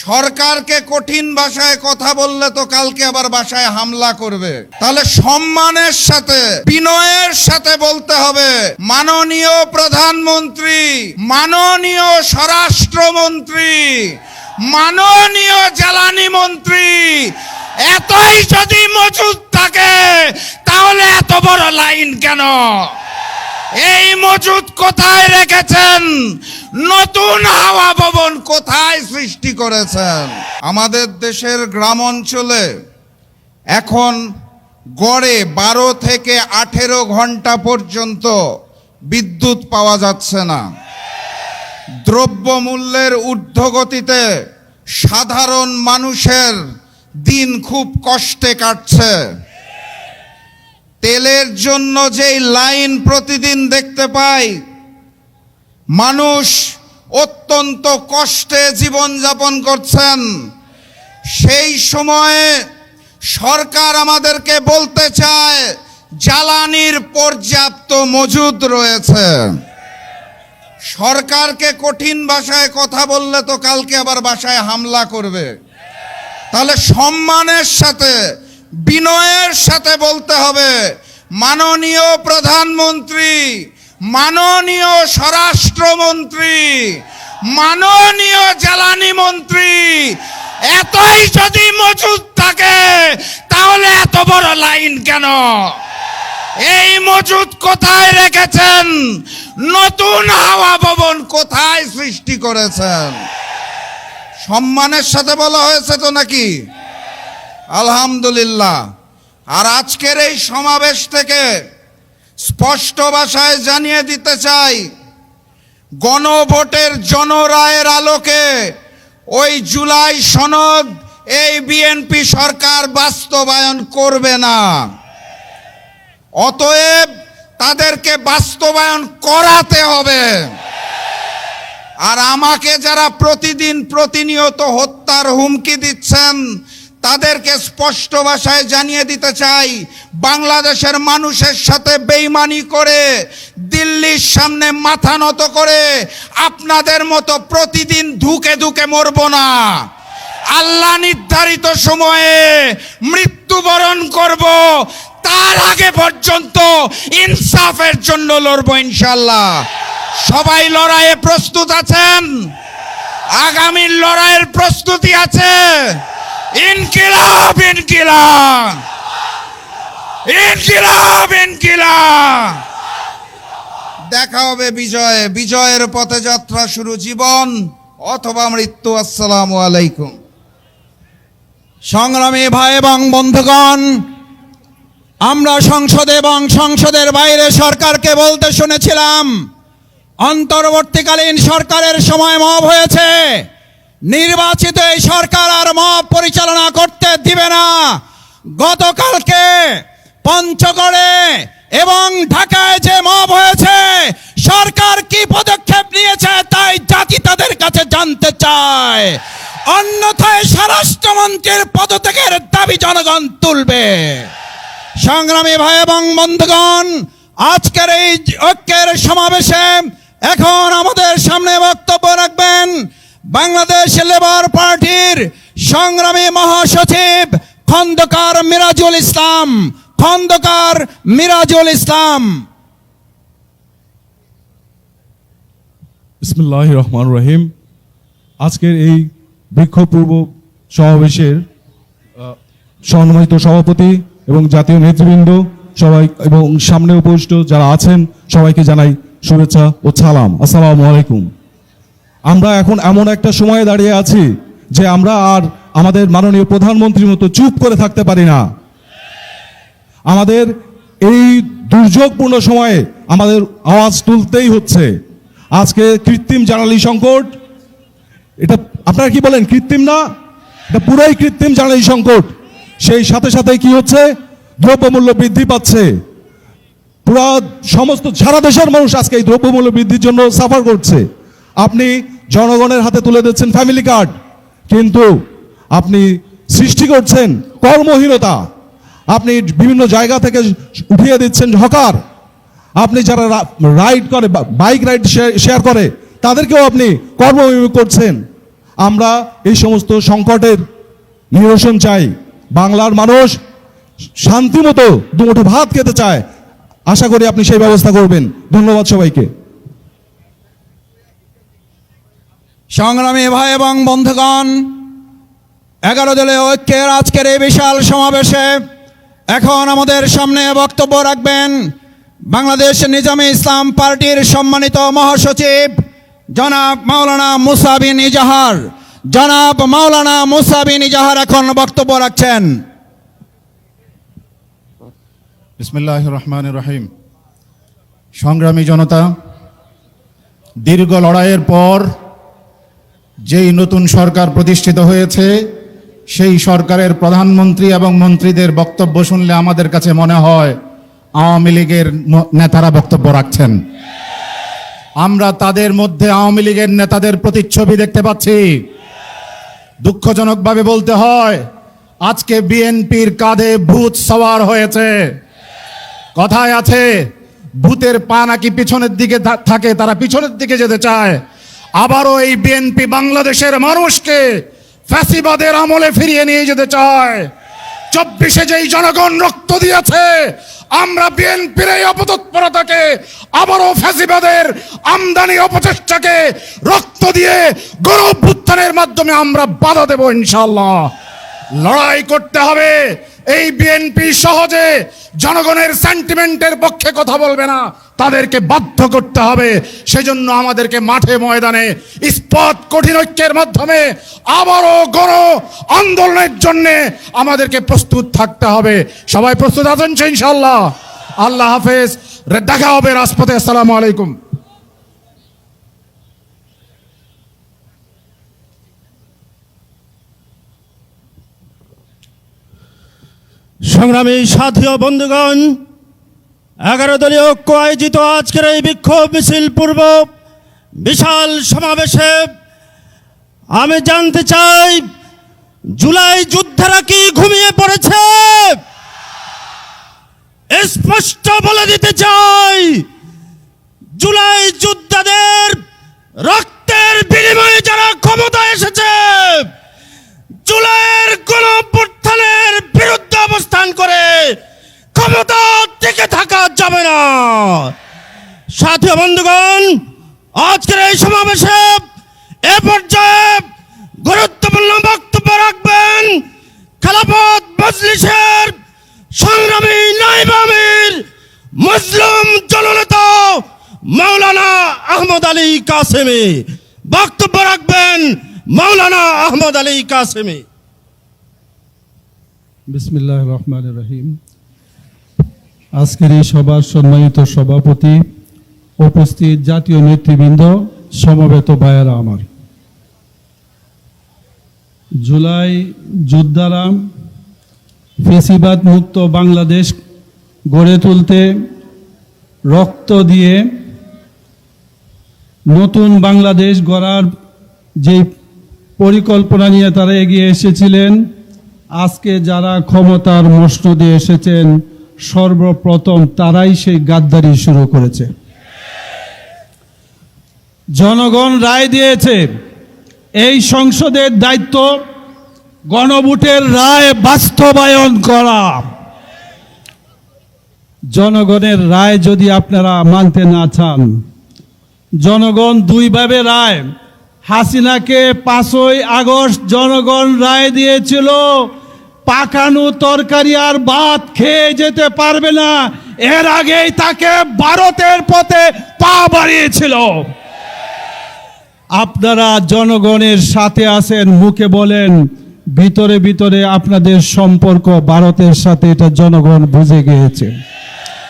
সরকারকে কঠিন ভাষায় কথা বললে তো কালকে আবার বাসায় হামলা করবে। তাহলে সম্মানের সাথে বিনয়ের সাথে বলতে হবে, মাননীয় প্রধানমন্ত্রী, মাননীয় স্বরাষ্ট্রমন্ত্রী, মাননীয় জ্বালানি মন্ত্রী, এতই যদি মজুদ থাকে তাহলে এত বড় লাইন কেন? এই মজুদ কোথায় রেখেছেন? নতুন হাওয়া ভবন কোথায় সৃষ্টি করেছেন? আমাদের দেশের গ্রাম অঞ্চলে এখন গড়ে 12 থেকে 18 ঘন্টা পর্যন্ত বিদ্যুৎ পাওয়া যাচ্ছে না। দ্রব্যমূল্যের ঊর্ধ্বগতিতে সাধারণ মানুষের দিন খুব কষ্টে কাটছে। তেলের জন্য যেই লাইন প্রতিদিন দেখতে পাই, মানুষ অত্যন্ত কষ্টে জীবনযাপন করছেন। সেই সময়ে সরকার আমাদেরকে বলতে চায় জ্বালানির পর্যাপ্ত মজুদ রয়েছে। সরকারকে কঠিন ভাষায় কথা বললে তো কালকে আবার বাসায় হামলা করবে। তাহলে সম্মানের সাথে বিনয়ের সাথে বলতে হবে, মাননীয় প্রধানমন্ত্রী, মাননীয় স্বরাষ্ট্রমন্ত্রী, মাননীয় জ্বালানি মন্ত্রী, এতই যদি মজুদ থাকে তাহলে এত বড় লাইন কেন? এই মজুদ কোথায় রেখেছেন? নতুন হাওয়া ভবন কোথায় সৃষ্টি করেছেন? সম্মানের সাথে বলা হয়েছে তো নাকি? আলহামদুলিল্লাহ। আর আজকের এই সমাবেশ থেকে স্পষ্ট ভাষায় জানিয়ে দিতে চাই, গণভোটের জনরায়ের আলোকে ওই জুলাই সনদ এই বিএনপি সরকার বাস্তবায়ন করবে না। অতএব তাদেরকে বাস্তবায়ন করাতে হবে। আর আমাকে যারা প্রতিদিন প্রতিনিয়ত হত্যার হুমকি দিচ্ছেন তাদেরকে স্পষ্ট ভাষায় জানিয়ে দিতে চাই, বাংলাদেশের মানুষের সাথে বেইমানি করে দিল্লির সামনে মাথা নত করে আপনাদের মতো প্রতিদিন ধুকে ধুকে মরব না। আল্লাহ নির্ধারিত সময়ে মৃত্যুবরণ করব, তার আগে পর্যন্ত ইনসাফের জন্য লড়ব ইনশাআল্লাহ। সবাই লড়াইয়ে প্রস্তুত আছেন? আগামী লড়াইয়ের প্রস্তুতি আছে? ইনকিলাব, ইনকিলাব, ইনকিলাব, ইনকিলাব। দেখা হবে বিজয়ে। বিজয়ের পথে যাত্রা শুরু, জীবন অথবা মৃত্যু। আসসালামু আলাইকুম। সংগ্রামী ভাই এবং বন্ধুগণ, আমরা সংসদে এবং সংসদের বাইরে সরকারকে বলতে শুনেছিলাম, অন্তর্বর্তীকালীন সরকারের সময় মব হয়েছে, নির্বাচিত এই সরকার আর মব পরিচালনা করতে দিবে না। গতকালকে পঞ্চগড়ে এবং ঢাকায় যে মব হয়েছে, সরকার কি পদক্ষেপ নিয়েছে তাই জাতি তাদের কাছে জানতে চায়। অন্যথায় স্বরাষ্ট্রমন্ত্রীর পদত্যাগের দাবি জনগণ তুলবে। সংগ্রামী ভাই এবং বন্ধুগণ, আজকের এই ঐক্যের সমাবেশে এখন আমাদের সামনে বক্তব্য রাখবেন বাংলাদেশ লেবার পার্টির সংগ্রামী মহাসচিব খন্দকার মিরাজুল ইসলাম। খন্দকার মিরাজুল ইসলাম। বিসমিল্লাহির রহমানির রহিম। আজকের এই বিক্ষোভপূর্ব সমাবেশের সম্মানিত সভাপতি এবং জাতীয় নেতৃবৃন্দ সবাই এবং সামনে উপস্থিত যারা আছেন সবাইকে জানাই শুভেচ্ছা ও সালাম। আসসালামু আলাইকুম। আমরা এখন এমন একটা সময়ে দাঁড়িয়ে আছি যে আমরা আর আমাদের মাননীয় প্রধানমন্ত্রীর মতো চুপ করে থাকতে পারি না। আমাদের এই দুর্যোগপূর্ণ সময়ে আমাদের আওয়াজ তুলতেই হচ্ছে। আজকে কৃত্রিম জ্বালানি সংকট, এটা আপনারা কি বলেন? কৃত্রিম না, এটা পুরাই কৃত্রিম জ্বালানি সংকট। সেই সাথে সাথে কি হচ্ছে? দ্রব্যমূল্য বৃদ্ধি পাচ্ছে। পুরা সমস্ত সারা দেশের মানুষ আজকে এই দ্রব্যমূল্য বৃদ্ধির জন্য সাফার করছে। আপনি জনগণের হাতে তুলে দিচ্ছেন ফ্যামিলি কার্ড, কিন্তু আপনি সৃষ্টি করছেন কর্মহীনতা। আপনি বিভিন্ন জায়গা থেকে উঠিয়ে দিচ্ছেন হকার। আপনি যারা রাইড করে, বাইক রাইড শেয়ার করে, তাদেরকেও আপনি কর্মবিমুখ করছেন। আমরা এই সমস্ত সংকটের নিরসন চাই। বাংলার মানুষ শান্তিমতো দুমুঠো ভাত খেতে চায়। আশা করি আপনি সেই ব্যবস্থা করবেন। ধন্যবাদ সবাইকে। সংগ্রামী ভাই এবং বন্ধুগণ, 11 দলীয় ঐক্যের আজকের এই বিশাল সমাবেশে এখন আমাদের সামনে বক্তব্য রাখবেন বাংলাদেশ নিজামী ইসলাম পার্টির সম্মানিত মহাসচিব জনাব মাওলানা মুসা বিন ইজাহার। জনাব মাওলানা মুসা বিন ইজাহার এখন বক্তব্য রাখছেন। বিসমিল্লাহির রহমানির রহিম। সংগ্রামী জনতা, দীর্ঘ লড়াইয়ের পর যেই নতুন সরকার প্রতিষ্ঠিত হয়েছে, সেই সরকারের প্রধানমন্ত্রী এবং মন্ত্রীদের বক্তব্য শুনলে আমাদের কাছে মনে হয় আওয়ামী লীগের নেতারা বক্তব্য রাখছেন। আমরা তাদের মধ্যে আওয়ামী লীগের নেতাদের প্রতিচ্ছবি দেখতে পাচ্ছি। দুঃখজনকভাবে বলতে হয়, আজকে বিএনপির কাঁধে ভূত সওয়ার হয়েছে। কথায় আছে, ভূতের পা নাকি পিছনের দিকে থাকে, তারা পিছনের দিকে যেতে চায়। আবারও এই বিএনপি বাংলাদেশের মানুষকে ফ্যাসিবাদের আমলে ফিরিয়ে নিয়ে যেতে চায়। 24-এ যেই জনগণ রক্ত দিয়েছে, আমরা বিএনপির এই অপতৎপরতাকে, আবারও ফ্যাসিবাদের আমদানি অপচেষ্টাকে রক্ত দিয়ে গণঅভ্যুত্থানের মাধ্যমে আমরা বাধা দেব ইনশাআল্লাহ। লড়াই করতে হবে। এই বিএনপি সহজে জনগণের সেন্টিমেন্টের পক্ষে কথা বলবে না, তাদেরকে বাধ্য করতে হবে। সেজন্য আমাদেরকে মাঠে ময়দানে ইস্পাত কঠিন ঐক্যের মাধ্যমে আবারও গণ আন্দোলনের জন্য আমাদেরকে প্রস্তুত থাকতে হবে। সবাই প্রস্তুত আছেন ইনশাআল্লাহ? আল্লাহ হাফেজ, দেখা হবে রাজপথে। আসসালামু আলাইকুম। সংগ্রামী সাথী ও বন্ধুগণ, 11 দলীয় ঐক্য আয়োজিত আজকের এই বিক্ষোভ মিছিল পূর্ব বিশাল সমাবেশে আমি জানতে চাই, জুলাই যোদ্ধারা কি ঘুমিয়ে পড়েছে? স্পষ্ট বলে দিতে চাই, জুলাই যোদ্ধাদের রক্তের বিনিময়ে যারা ক্ষমতা এসেছে, জুলাইয়ের গণঅভ্যুত্থানের বিরুদ্ধে অবস্থান করে ক্ষমতা টিকে থাকা যাবে না। সাথী বন্ধুগণ, আজকের এই সমাবেশে এ পর্যায়ে গুরুত্বপূর্ণ বক্তব্য রাখবেন খেলাফত মজলিসের সংগ্রামী নায়েব আমির মুসলিম জননেতা মাওলানা আহমদ আলী কাসেমি। বক্তব্য রাখবেন মাওলানা আহমদ আলী কাসেমি। বিসমিল্লাহির রহমানির রহিম। আজকের এই সভার সম্মানিত সভাপতি, উপস্থিত জাতীয় নেতৃবৃন্দ, সমবেত ভাইয়েরা আমার, জুলাই যোদ্ধারা ফ্যাসিবাদ মুক্ত বাংলাদেশ গড়ে তুলতে রক্ত দিয়ে নতুন বাংলাদেশ গড়ার যে পরিকল্পনা নিয়ে তারা এগিয়ে এসেছিলেন, আজকে যারা ক্ষমতার মসনদে এসেছেন সর্বপ্রথম তারাই সেই গাদ্দারি শুরু করেছে। জনগণ রায় দিয়েছে, এই সংসদের দায়িত্ব গণভোটের রায় বাস্তবায়ন করা। জনগণের রায় যদি আপনারা মানতে না চান, জনগণ দুইভাবে রায়, হাসিনাকে 5ই আগস্ট জনগণ রায় দিয়েছিল পাকানো তরকারি আর ভাত খেয়ে যেতে পারবে না, এর আগেই তাকে ভারতের পথে পা বাড়িয়েছিল। আপনারা জনগণের সাথে আছেন, মুখে বলেন, ভিতরে ভিতরে আপনাদের সম্পর্ক ভারতের সাথে এটা জনগণ বুঝে গিয়েছে।